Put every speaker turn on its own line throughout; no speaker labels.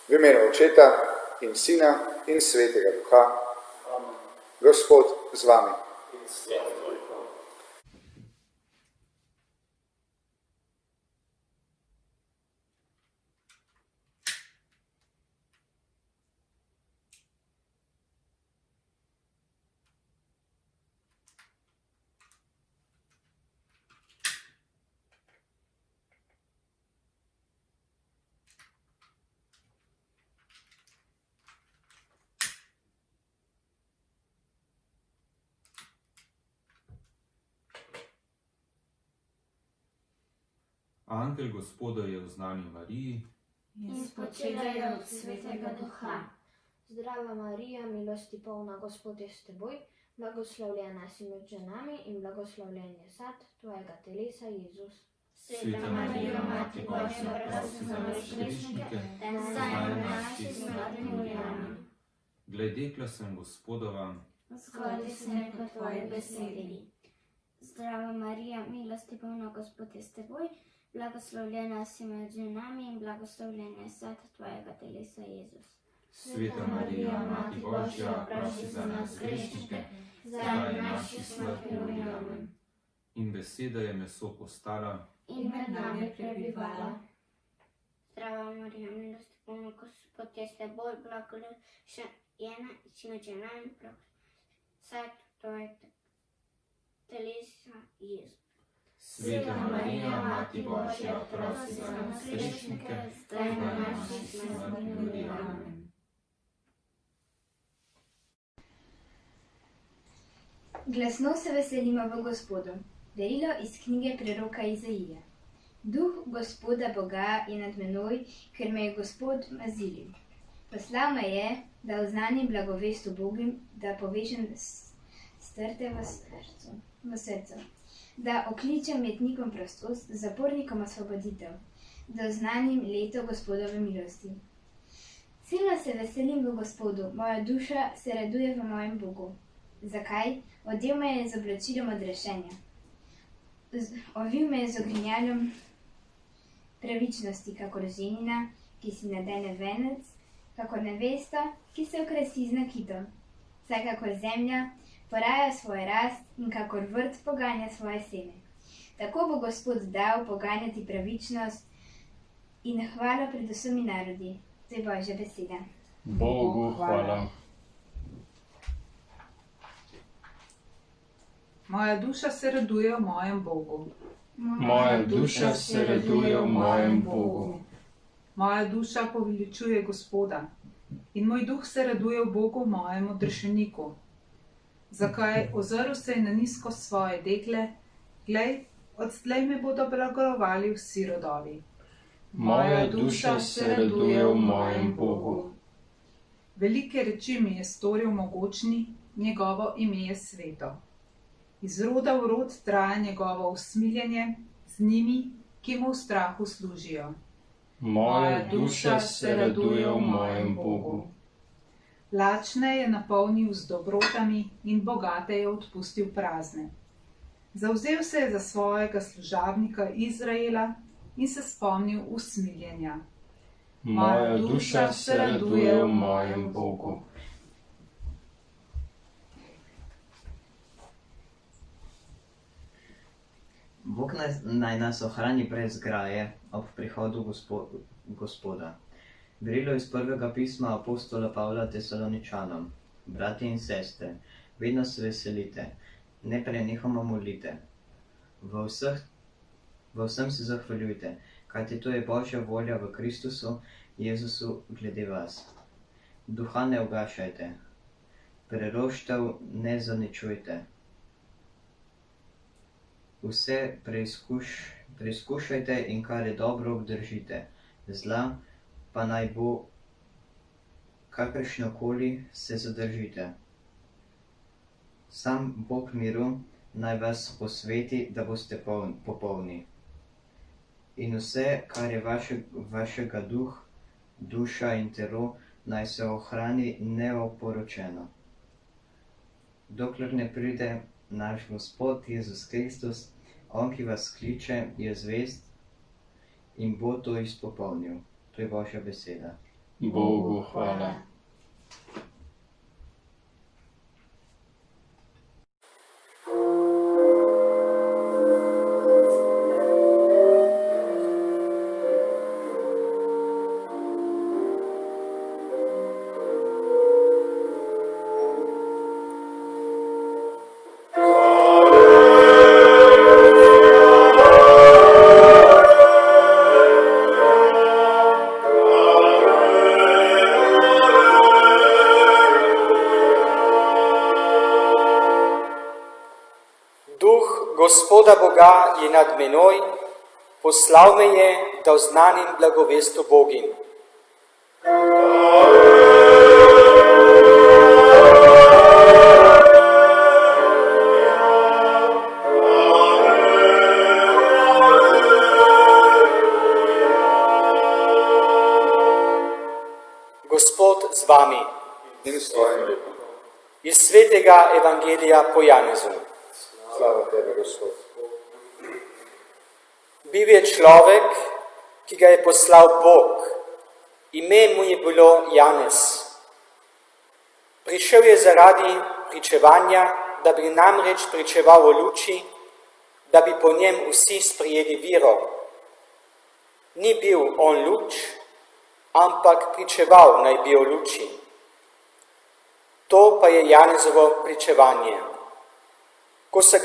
V imenu Očeta in Sina in Svetega Duha. Gospod z vami.
Angel Gospoda je oznanil Mariji
in spočela je od Svetega Duha.
Zdrava Marija, milosti polna, Gospod je s teboj, blagoslovljena si med ženami in blagoslovljen je sad tvojega telesa, Jezus.
Sveta Marija, Mati Božja, prosi za nas grešnike, zdaj in v naši smrtni uri. Amen.
Glej, dekla sem Gospodova,
Zgodi se mi po tvoji besedi. Zdrava Marija, milosti polna, Gospod je s teboj, blagoslovljena si med ženami in blagoslovljen je sad tvojega telesa, Jezus.
Sveta Marija, Mati Božja, prosi za nas grešnike, zdaj in v naši smrtni uri. Amen. In beseda je meso postala
In med nami prebivala. Zdrava Marija, milosti polna, Gospod je s teboj, blagoslovljena si med ženami in sad tvojega telesa, Jezus.
Sveta Marija, Mati Božja, prosi za nas grešnike, zdaj in v naši smrtni uri. Amen.
Glasno se veselimo v Gospodu. Darilo iz knjige preroka Izaije. Duh Gospoda Boga je nad menoj, ker me je Gospod mazilil. Poslal me je, da oznanim blagovest ubogim, da povežem strte v srcu, da okličem jetnikom prostost, zapornikom osvoboditev, da oznanim leto Gospodove milosti. Silno se veselim v Gospodu, moja duša se raduje v mojem Bogu. Zakaj? Odel me je z oblačilom odrešenja. Ovil me je z ogrinjalom pravičnosti, kakor ženina, ki si nadene venec, kakor nevesta, ki se okrasi z nakitom. Saj kakor zemlja poraja svoj rast in kakor vrt poganja svoje seme. Tako bo Gospod dal poganjati pravičnost in hvalo pred vsemi narodi. To je Božja beseda.
Bogu hvala.
Moja duša se raduje v mojem Bogu.
Moja duša se raduje v mojem Bogu.
Moja duša poveličuje Gospoda in moj duh se raduje v Bogu, mojem odrešeniku. Zakaj? Ozrl se je na nizko svoje dekle, glej, odslej me bodo blagovali vsi rodovi.
Moja duša se raduje v mojem Bogu.
Velike reči mi je storil mogočni, njegovo ime je sveto. Iz roda v rod traja njegovo usmiljenje z njimi, ki mu v strahu služijo.
Moja duša se raduje v mojem Bogu.
Lačne je napolnil z dobrotami in bogate je odpustil prazne. Zavzel se je za svojega služabnika Izraela in se spomnil usmiljenja.
Moja duša se raduje v mojem Bogu.
Bog naj nas ohrani brez graje ob prihodu Gospoda. Darilo iz prvega pisma apostola Pavla Tesaloničanom. Brati in sestre, vedno se veselite, ne prenehoma molite. V vsem se zahvaljujte, kajti to je Božja volja v Kristusu Jezusu glede vas. Duha ne ugašajte, preroštev ne zaničujte. Vse preizkušajte in kar je dobro obdržite, zla pa naj bo kakršnokoli se zadržite. Sam Bog miru naj vas posveti, da boste popolni. In vse, kar je vašega duša in telo, naj se ohrani neoporočeno. Dokler ne pride naš Gospod Jezus Kristus, on, ki vas kliče, je zvest in bo to izpopolnil. To je Božja beseda.
Bogu hvala.
Duh Gospoda Boga je nad menoj, poslal me je, da oznanim blagovest o Bogim. Gospod z vami.
In s tvojim duhom.
Iz svetega evangelija po Janezu.
Slava tebe, Gospod.
Bil je človek, ki ga je poslal Bog. Ime mu je bilo Janez. Prišel je zaradi pričevanja, da bi namreč pričeval o luči, da bi po njem vsi sprijeli vero. Ni bil on luč, ampak pričeval naj bi o luči. To pa je Janezovo pričevanje. Ko so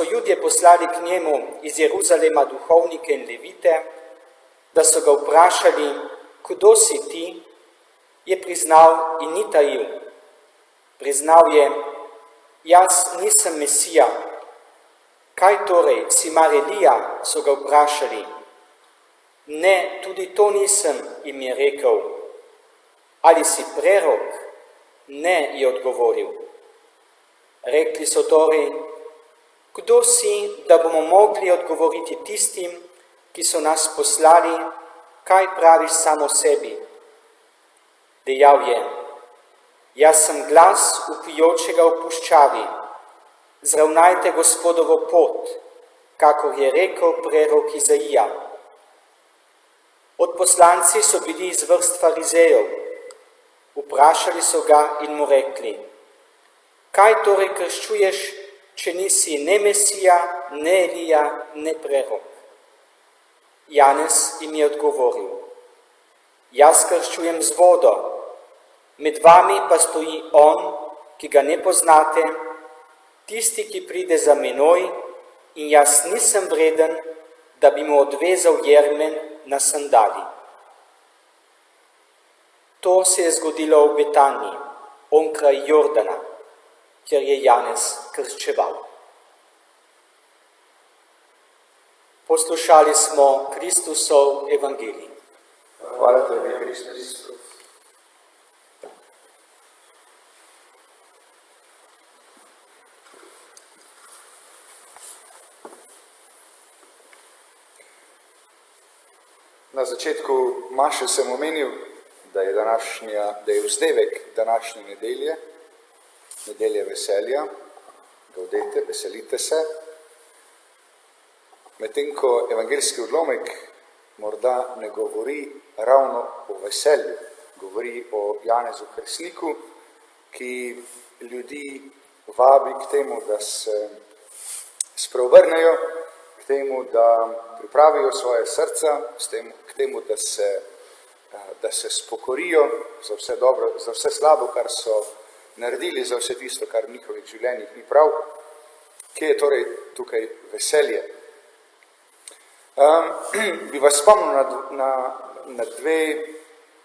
Judje poslali k njemu iz Jeruzalema duhovnike in levite, da so ga vprašali, kdo si ti, je priznal in ni tajil. Priznal je, jaz nisem Mesija. Kaj torej, si mar Elija, so ga vprašali. Ne, tudi to nisem, jim je rekel. Ali si prerok? Ne, je odgovoril. Rekli so torej, kdo si, da bomo mogli odgovoriti tistim, ki so nas poslali, kaj praviš samo sebi? Dejal je, jaz sem glas vpijočega v puščavi, zravnajte Gospodovo pot, kakor je rekel prerok Izaija. Odposlanci so bili iz vrst farizejev, vprašali so ga in mu rekli, kaj torej krščuješ, če nisi ne Mesija, ne Elija, ne prerok? Janez jim je odgovoril, jaz krščujem z vodo, med vami pa stoji on, ki ga ne poznate, tisti, ki pride za menoj, in jaz nisem vreden, da bi mu odvezal jermen na sandali. To se je zgodilo v Betaniji, onkraj Jordana, kjer je Janez krščeval. Poslušali smo Kristusov evangelij.
Hvala tebi, Kristus. Na začetku maše sem omenil, da je vzdevek današnje nedelje, nedelje veselja, gaudete, veselite se. Medtem ko evangeljski odlomek morda ne govori ravno o veselju, govori o Janezu Krstniku, ki ljudi vabi k temu, da se spreobrnejo, k temu, da pripravijo svoje srca, k temu, da se spokorijo za vse dobro, za vse slabo, kar so naredili, za vse tisto, kar v njihovih življenjih ni prav. Kje je torej tukaj veselje? Bi vas spomnil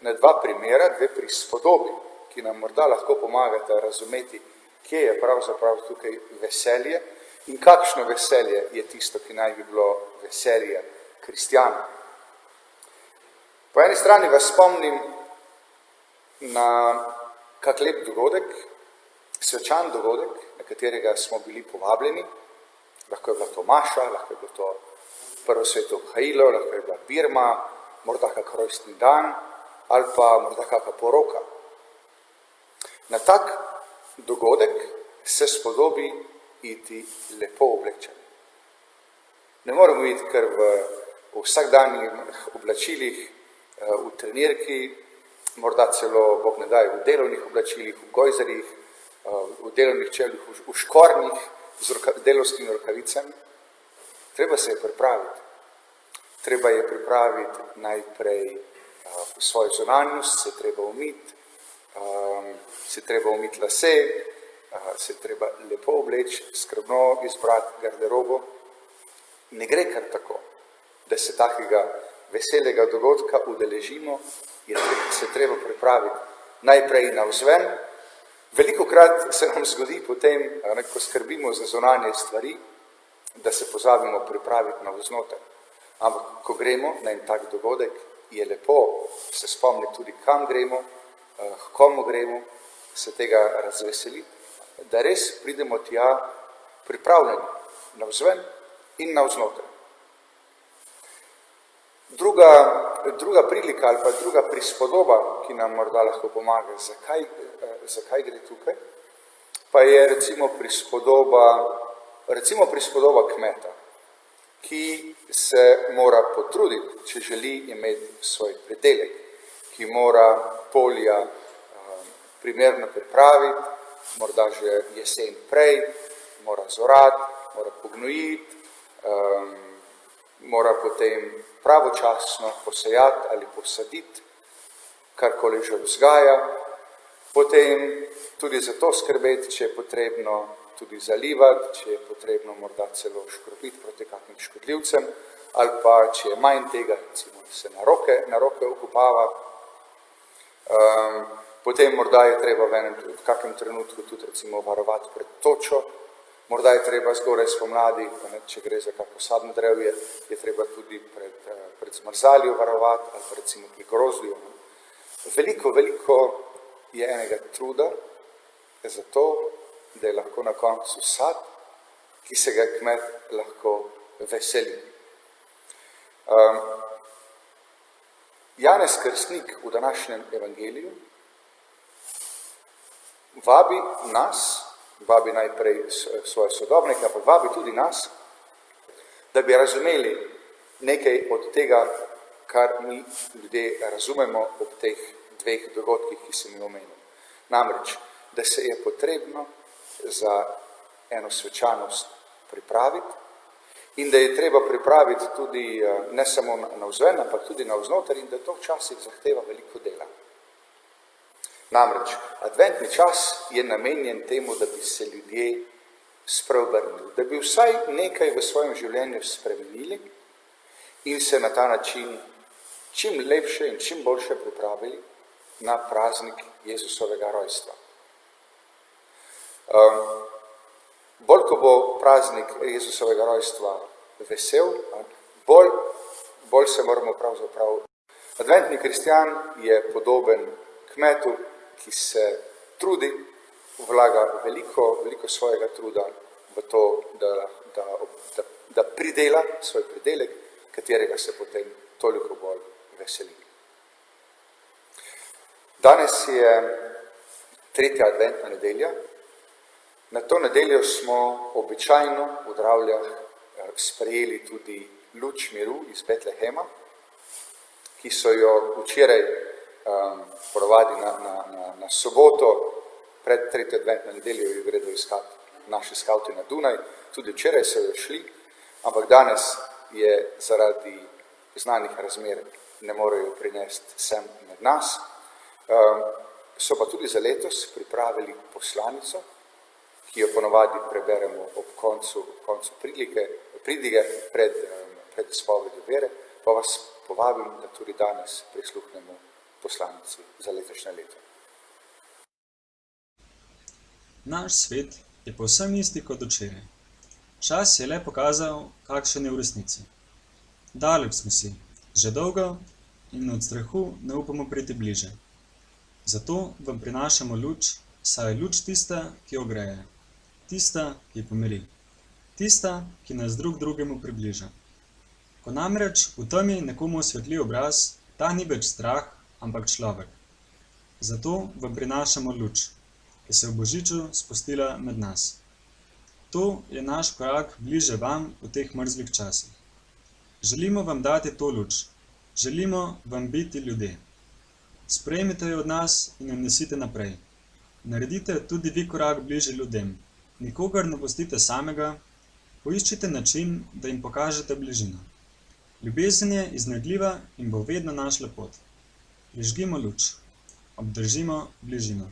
na dva primera, dve prispodobi, ki nam morda lahko pomagata razumeti, kje je pravzaprav tukaj veselje in kakšno veselje je tisto, ki naj bi bilo veselje kristjana. Po eni strani vas spomnim na kak lep dogodek, svečan dogodek, na katerega smo bili povabljeni. Lahko je bila to maša, lahko je bilo to prvo sveto hajilo, lahko je bila birma, morda kak rojstni dan ali pa morda kakšna poroka. Na tak dogodek se spodobi iti lepo oblečen. Ne moramo iti kar v vsakdanjih oblačilih, v trenirki, morda celo, Bog ne daj, v delovnih oblačilih, v gojzerjih, v delovnih čevljih, v škornjih z delovskimi rokavicami. Treba se je pripraviti. Treba je pripraviti najprej svojo zunanjost, se je treba umiti, se je treba umiti lase, se je treba lepo obleči, skrbno izbrati garderobo. Ne gre kar tako, da se takega veselega dogodka udeležimo, se treba pripraviti najprej navzven. Velikokrat se nam zgodi potem, ko skrbimo za zunanje stvari, da se pozabimo pripraviti navznoter. Ampak, ko gremo na en tak dogodek, je lepo se spomniti tudi, kam gremo, k komu gremo, se tega razveseliti, da res pridemo tja pripravljeni navzven in navznoter. Druga prilika ali pa druga prispodoba, ki nam morda lahko pomaga, zakaj gre tukaj, pa je recimo prispodoba kmeta, ki se mora potruditi, če želi imeti svoj pridelek, ki mora polja primerno pripraviti, morda že jesen prej, mora zorati, mora pognojiti, mora potem pravočasno posejati ali posaditi, karkoli že vzgaja, potem tudi za to skrbeti, če je potrebno tudi zalivati, če je potrebno morda celo škropiti proti kakšnim škodljivcem, ali pa, če je manj tega, recimo, se na roke okopava. Potem morda je treba v kakšnem trenutku tudi recimo varovati pred točo, morda je treba zgoraj spomladi, če gre za kako sadno drevje, je treba tudi pred zmrzaljo varovati, ali pa recimo pri grozdju. Veliko je enega truda za to, da je lahko na koncu sad, ki se ga kmet lahko veseli. Janez Krstnik v današnjem evangeliju vabi nas, vabi najprej svoje sodobnike, ampak vabi tudi nas, da bi razumeli nekaj od tega, kar mi ljudje razumemo ob teh dveh dogodkih, ki sem jih omenil. Namreč, da se je potrebno za eno svečanost pripraviti in da je treba pripraviti tudi ne samo navzven, ampak tudi navznoter in da to včasih zahteva veliko dela. Namreč, adventni čas je namenjen temu, da bi se ljudje spreobrnili, da bi vsaj nekaj v svojem življenju spremenili in se na ta način čim lepše in čim boljše pripravili na praznik Jezusovega rojstva. Bolj, ko bo praznik Jezusovega rojstva vesel, bolj se moramo pravzaprav. Adventni kristjan je podoben kmetu, ki se trudi, vlaga veliko svojega truda v to, da pridela svoj pridelek, katerega se potem toliko bolj veseli. Danes je 3. adventna nedelja. Na to nedeljo smo običajno v Dravljah sprejeli tudi luč miru iz Betlehema, ki so jo včeraj ponovadi na soboto pred 3. adventno nedeljo jo gredo iskati naši skavti na Dunaj. Tudi včeraj so jo šli, ampak danes je zaradi znanih razmer ne morejo prinesti sem med nas. So pa tudi za letos pripravili poslanico, ki jo ponovadi preberemo ob koncu pridige pred izpovedjo vere, pa vas povabim, da tudi danes prisluhnemo poslanici za letošnje leto.
Naš svet je povsem isti kot včeraj. Čas je le pokazal, kakšen je v resnici. Daleč smo si, že dolgo, in od strahu ne upamo priti bliže. Zato vam prinašamo luč, saj je luč tista, ki ogreje, tista, ki pomiri, tista, ki nas drug drugemu približa. Ko namreč v temi nekomu osvetli obraz, ta ni več strah, ampak človek. Zato vam prinašamo luč, ki se je v Božiču spustila med nas. To je naš korak bliže vam v teh mrzlih časih. Želimo vam dati to luč, Želimo vam biti ljudje. Sprejmite jo od nas in jo nesite naprej. Naredite tudi vi korak bliže ljudem. Nikogar ne pustite samega, poiščite način, da jim pokažete bližino. Ljubezen je iznajdljiva in bo vedno našla pot. Prižgimo luč. Obdržimo bližino.